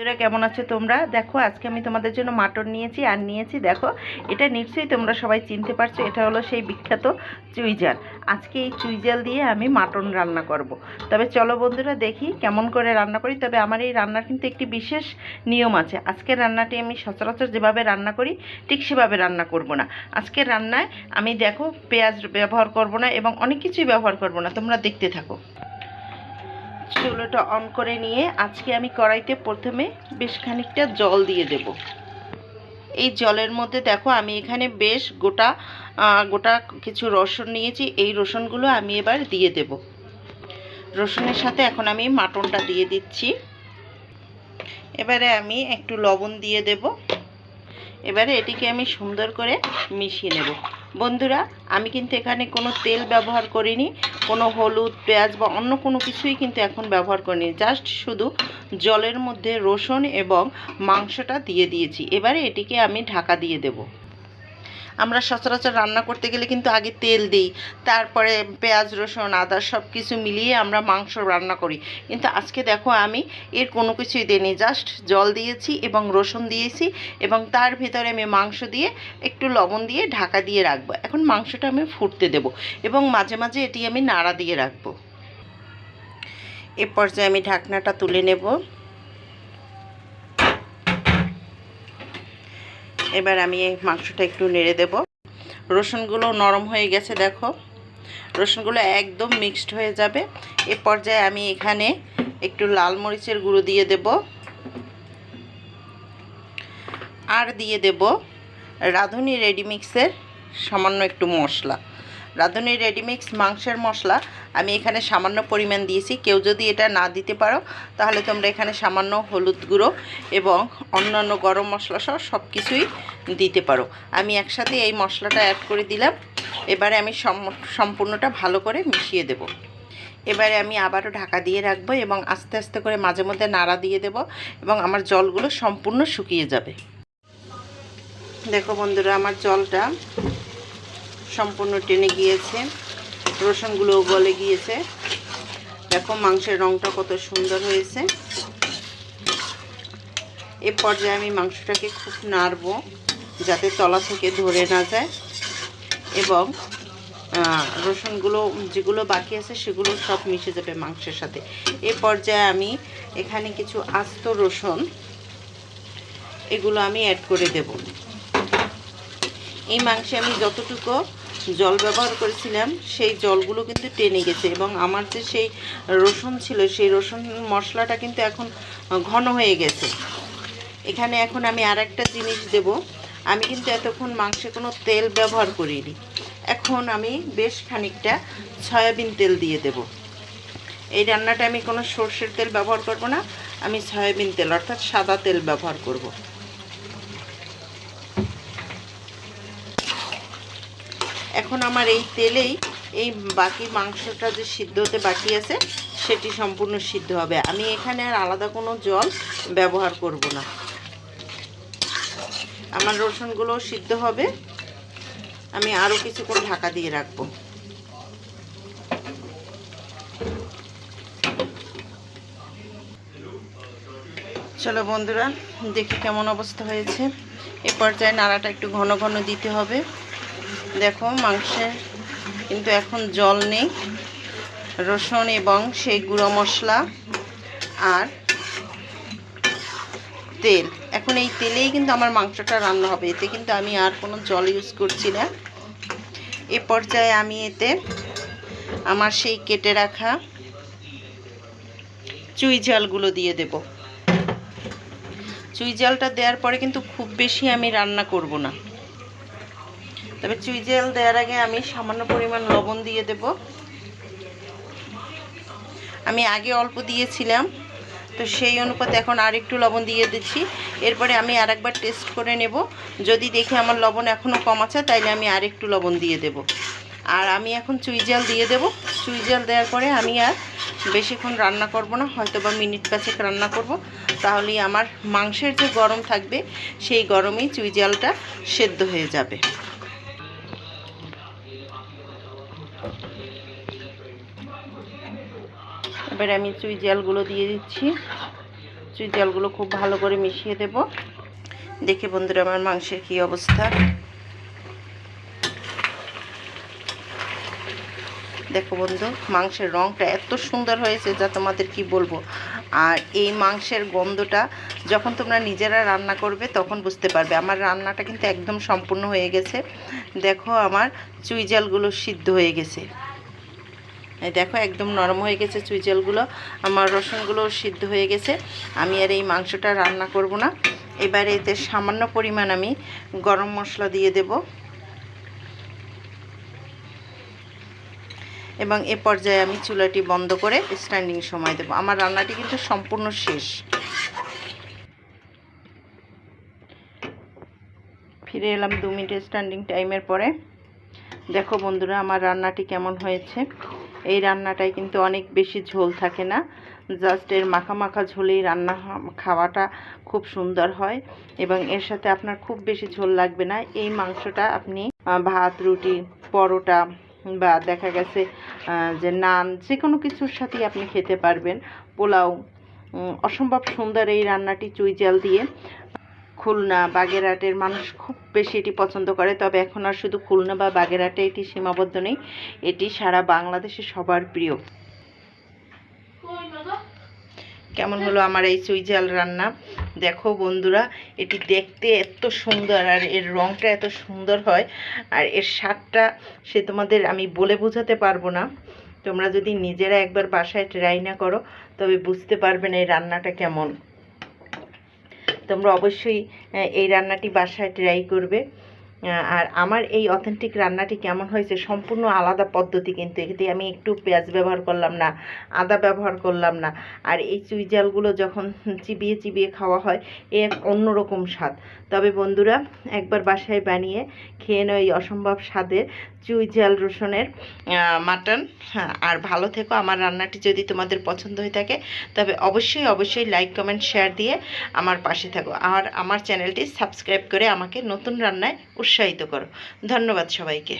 বন্ধুরা কেমন আছো তোমরা? দেখো আজকে আমি তোমাদের জন্য মাটন নিয়েছি আর নিয়েছি দেখো, এটা নিশ্চয়ই তোমরা সবাই চিনতে পারছো, এটা হলো সেই বিখ্যাত চুইঝাল। আজকে এই চুইঝাল দিয়ে আমি মাটন রান্না করব। তবে চলো বন্ধুরা দেখি কেমন করে রান্না করি। তবে আমার এই রান্নার কিন্তু একটি বিশেষ নিয়ম আছে। আজকের রান্নাটি আমি সচরাচর যেভাবে রান্না করি ঠিক সেভাবে রান্না করব না। আজকের রান্নায় আমি দেখো পেঁয়াজ ব্যবহার করব না এবং অনেক কিছুই ব্যবহার করব না, তোমরা দেখতে থাকো। চুলোটা অন করে নিয়ে আজকে আমি কড়াইতে প্রথমে বেশ খানিকটা জল দিয়ে দেব। এই জলের মধ্যে দেখো আমি এখানে বেশ গোটা গোটা কিছু রসুন নিয়েছি। এই রসুনগুলো আমি এবার দিয়ে দেব। রসুনের সাথে এখন আমি মাটনটা দিয়ে দিচ্ছি। এবারে আমি একটু লবণ দিয়ে দেব। এবারে এটিকে আমি সুন্দর করে মিশিয়ে নেব। বন্ধুরা আমি কিন্তু এখানে কোনো তেল ব্যবহার করিনি, কোনো হলুদ পেঁয়াজ বা অন্য কোনো কিছুই কিন্তু এখন ব্যবহার করিনি। জাস্ট শুধু জলের মধ্যে রসুন এবং মাংসটা দিয়ে দিয়েছি। এবারে এটিকে আমি ঢাকা দিয়ে দেব। আমরা সচরাচর রান্না করতে গেলে কিন্তু আগে তেল দিই, তারপরে পেঁয়াজ রসুন আদা সব কিছু মিলিয়ে আমরা মাংস রান্না করি। কিন্তু আজকে দেখো আমি এর কোনো কিছুই দিইনি, জাস্ট জল দিয়েছি এবং রসুন দিয়েছি এবং তার ভিতরে আমি মাংস দিয়ে একটু লবণ দিয়ে ঢাকা দিয়ে রাখবো। এখন মাংসটা আমি ফুটতে দেব এবং মাঝে মাঝে এটি আমি নাড়া দিয়ে রাখবো। এ পর্যায়ে আমি ঢাকনাটা তুলে নেব। এবার আমি এই মাংসটা একটু নেড়ে দেব। রসুনগুলো নরম হয়ে গেছে, দেখো রসুনগুলো একদম মিক্সড হয়ে যাবে। এ পর্যায়ে আমি এখানে একটু লাল মরিচের গুঁড়ো দিয়ে দেব আর দিয়ে দেব রাঁধুনি রেডিমিক্সের সামান্য একটু মশলা। রাঁধুনি রেডিমিক্স মাংসের মশলা আমি এখানে সামান্য পরিমাণ দিয়েছি। কেউ যদি এটা না দিতে পারো তাহলে তোমরা এখানে সামান্য হলুদ গুঁড়ো এবং অন্যান্য গরম মশলা সহ সব কিছুই দিতে পারো। আমি একসাথে এই মশলাটা অ্যাড করে দিলাম। এবারে আমি সম্পূর্ণটা ভালো করে মিশিয়ে দেব। এবারে আমি আবারও ঢাকা দিয়ে রাখবো এবং আস্তে আস্তে করে মাঝে মধ্যে নাড়া দিয়ে দেব এবং আমার জলগুলো সম্পূর্ণ শুকিয়ে যাবে। দেখো বন্ধুরা আমার জলটা সম্পূর্ণ টেনে গিয়েছে, রসুনগুলোও গলে গিয়েছে। দেখো মাংসের রঙটা কত সুন্দর হয়েছে। এ পর্যায়ে আমি মাংসটাকে খুব নাড়বো যাতে তলা থেকে ধরে না যায় এবং রসুনগুলো যেগুলো বাকি আছে সেগুলো সব মিশে যাবে মাংসের সাথে। এ পর্যায়ে আমি এখানে কিছু আস্ত রসুন এগুলো আমি অ্যাড করে দেব। এই মাংসে আমি যতটুকু জল ব্যবহার করেছিলাম সেই জলগুলো কিন্তু টেনে গেছে এবং আমার যে সেই রসুন ছিল সেই রসুন মশলাটা কিন্তু এখন ঘন হয়ে গেছে। এখানে এখন আমি আর একটা জিনিস দেব। আমি কিন্তু এতক্ষণ মাংসে কোনো তেল ব্যবহার করিনি। এখন আমি বেশ খানিকটা সয়াবিন তেল দিয়ে দেব। এই রান্নাটা আমি কোনো সর্ষের তেল ব্যবহার করব না, আমি সয়াবিন তেল অর্থাৎ সাদা তেল ব্যবহার করব। এখন আমার এই তেলেই এই বাকি মাংসটা যে সিদ্ধ হতে বাকি আছে সেটি সম্পূর্ণ সিদ্ধ হবে। আমি এখানে আর আলাদা কোনো জল ব্যবহার করব না। আমার রসুনগুলো সিদ্ধ হবে, আমি আরও কিছুক্ষণ ঢাকা দিয়ে রাখবো। চলো বন্ধুরা দেখি কেমন অবস্থা হয়েছে। এ পর্যায়ে নাড়াটা একটু ঘন ঘন দিতে হবে। দেখো মাংসে কিন্তু এখন জল নেই, রসুন এবং সেই গুঁড়ো মশলা আর তেল, এখন এই তেলেই কিন্তু আমার মাংসটা রান্না হবে। এতে কিন্তু আমি আর কোনো জল ইউজ করছি না। এ পর্যায়ে আমি এতে আমার সেই কেটে রাখা চুইঝালগুলো দিয়ে দেব। চুইঝালটা দেওয়ার পরে কিন্তু খুব বেশি আমি রান্না করব না, তবে চুইঝাল দেওয়ার আগে আমি সামান্য পরিমাণ লবণ দিয়ে দেব। আমি আগে অল্প দিয়েছিলাম তো সেই অনুপাতে এখন আর একটু লবণ দিয়ে দিচ্ছি। এরপরে আমি আরেকবার টেস্ট করে নেব, যদি দেখি আমার লবণ এখনও কম আছে তাইলে আমি আর একটু লবণ দিয়ে দেব। আর আমি এখন চুইঝাল দিয়ে দেব। চুইঝাল দেওয়ার পরে আমি আর বেশিক্ষণ রান্না করব না, হয়তো বা মিনিট 5 রান্না করব, তাহলেই আমার মাংসের যে গরম থাকবে সেই গরমেই চুইঝালটা সেদ্ধ হয়ে যাবে। এবারে আমি চুইঝালগুলো দিয়ে দিচ্ছি। চুইঝালগুলো খুব ভালো করে মিশিয়ে দেব। দেখে বন্ধুরা আমার মাংসের কী অবস্থা, দেখো বন্ধু মাংসের রঙটা এত সুন্দর হয়েছে যা তোমাদের কি বলবো। আর এই মাংসের গন্ধটা যখন তোমরা নিজেরা রান্না করবে তখন বুঝতে পারবে। আমার রান্নাটা কিন্তু একদম সম্পূর্ণ হয়ে গেছে। দেখো আমার চুইঝালগুলো সিদ্ধ হয়ে গেছে, এই দেখো একদম নরম হয়ে গেছে চুইঝালগুলো, আমার রসুনগুলো সিদ্ধ হয়ে গেছে। আমি আর এই মাংসটা রান্না করব না। এবারে এতে সামান্য পরিমাণ আমি গরম মশলা দিয়ে দেব এবং এ পর্যায়ে আমি চুলাটি বন্ধ করে স্ট্যান্ডিং সময় দেব। আমার রান্নাটি কিন্তু সম্পূর্ণ শেষ। ফিরে এলাম 2 মিনিট স্ট্যান্ডিং টাইমের পরে। দেখো বন্ধুরা আমার রান্নাটি কেমন হয়েছে। এই রান্নাটায় কিন্তু অনেক বেশি ঝোল থাকে না, জাস্ট এর মাখা মাখা ঝোলেই রান্না খাওয়াটা খুব সুন্দর হয় এবং এর সাথে আপনার খুব বেশি ঝোল লাগবে না। এই মাংসটা আপনি ভাত, রুটি, পরোটা বা দেখা গেছে যে নান, যে কোনো কিছুর সাথেই আপনি খেতে পারবেন, পোলাও। অসম্ভব সুন্দর এই রান্নাটি চুইঝাল দিয়ে। খুলনা, বাগেরহাটের মানুষ খুব বেশি এটি পছন্দ করে, তবে এখন আর শুধু খুলনা বা বাগেরহাটে এটি সীমাবদ্ধ নেই, এটি সারা বাংলাদেশে সবার প্রিয়। কেমন হলো আমার এই চুইঝাল রান্না? দেখো বন্ধুরা এটি দেখতে এত সুন্দর আর এর রঙটা এত সুন্দর হয়, আর এর স্বাদটা সে তোমাদের আমি বলে বোঝাতে পারবো না। তোমরা যদি নিজেরা একবার বাসায় ট্রাই না করো তবে বুঝতে পারবে না এই রান্নাটা কেমন। তোমরা অবশ্যই এই রান্নাটি বাসায় ট্রাই করবে। আর আমার এই অথেন্টিক রান্নাটি কেমন হয়েছে, সম্পূর্ণ আলাদা পদ্ধতি, কিন্তু এতে আমি একটু পেঁয়াজ ব্যবহার করলাম না, আদা ব্যবহার করলাম না। আর এই চুইঝালগুলো যখন চিবিয়ে চিবিয়ে খাওয়া হয় এক অন্যরকম স্বাদ। তবে বন্ধুরা একবার বাসায় বানিয়ে খেয়ে নাও এই অসম্ভব স্বাদের চুইঝাল রসুনের মাটন। আর ভালো থেকো। আমার রান্নাটি যদি তোমাদের পছন্দ হয়ে থাকে তবে অবশ্যই অবশ্যই লাইক, কমেন্ট, শেয়ার দিয়ে আমার পাশে থাকো। আর আমার চ্যানেলটি সাবস্ক্রাইব করে আমাকে নতুন রান্নায় উৎসাহিত করো। ধন্যবাদ সবাইকে।